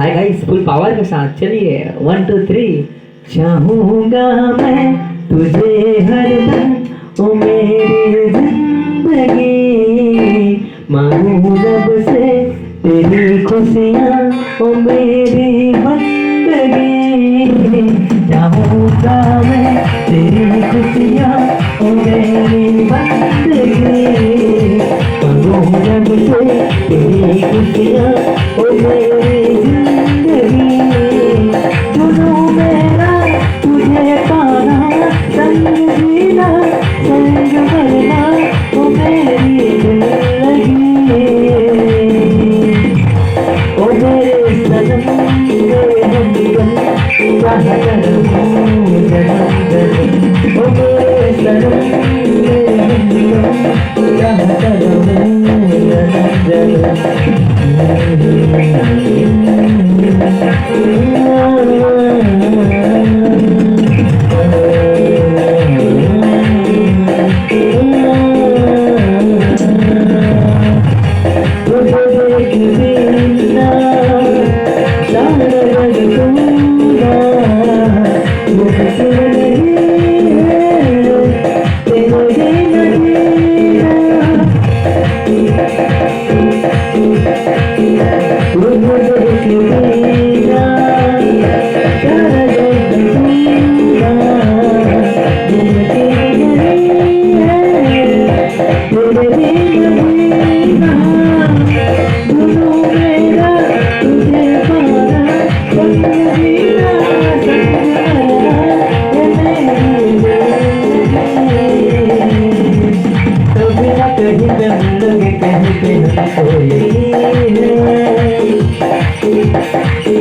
Hi guys, full power के साथ चलिए 1 2 3। चाहूंगा मैं तुझे हरदम ओ मेरी जिंदगी, मांगू रब से तेरी खुशियाँ ओ मेरी बंदगी। चाहूंगा मैं तेरी खुशियाँ ओ मेरी बंदगी, मांगू रब से तेरी खुशियाँ ओ मेरी जिंदगी। जुनू मेरा तुझे पाना, संग जीना संग मरना ओ मेरी जिंदगी। ओ मेरे सनम मेरे हमदम, चाह करूँ जन्म जन्म। ओ मेरे सनम मेरे हमदम, चाह करूँ जन्म जन्म।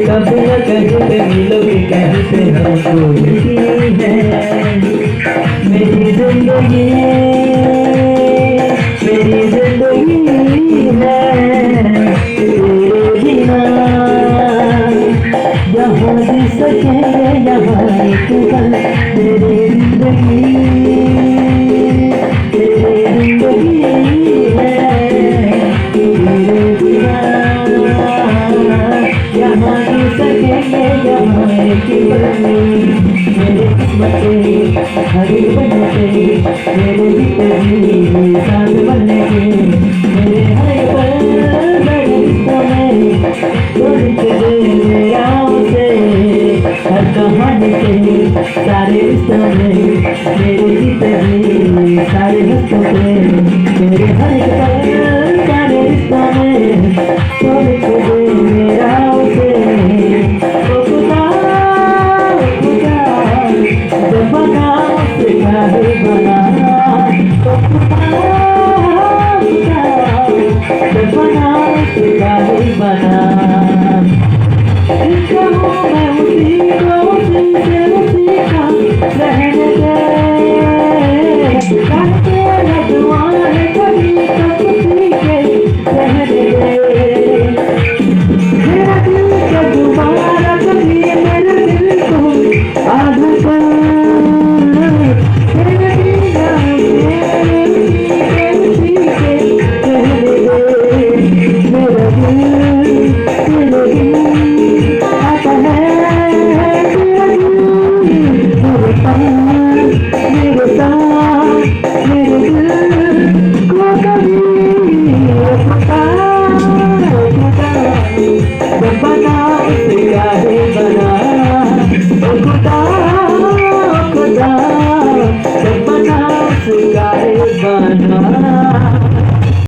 कभी न कहीं पे मिलोगे, कहीं पे हमको यही है। मेरी जिंदगी है तेरे बिना, यहाँ जी सके यहाँ एक पल। मेरी जिंदगी है तेरे बिना, यहाँ जी सकेंगे यहाँ एक पल। मेरे किस्मत से हर एक बनने से, मेरे जिंदगी साथ बनने के, मेरे हर पल बड़े रिश्तों में जोड़ के दे मेरा उसे। हर कहानी के सारे रिश्तों में, मेरे जिंदगी सारे रिश्तों में, मेरे हर एक पल सारे रिश्तों में जोड़ के दे मेरा उसे। ओ खुदा जब बना उससे काहे बना, ओ खुदा जब बना उससे काहे बना। जिसका हूँ मैं उसी को, उसी से उसी का रहने दे। करते रखवान है कभी तक उसी के रहने दे। मेरा दिल का दोबारा कभी मेरे दिल को आग कर। मेरे दिल का उसी के रहने दे। मेरा दिल आता है तेरा दिल मेरे पास, मेरे साथ, मेरे दिल को कभी पता जब बना उससे काहे बना। ओ खुदा जब बना उससे काहे बना।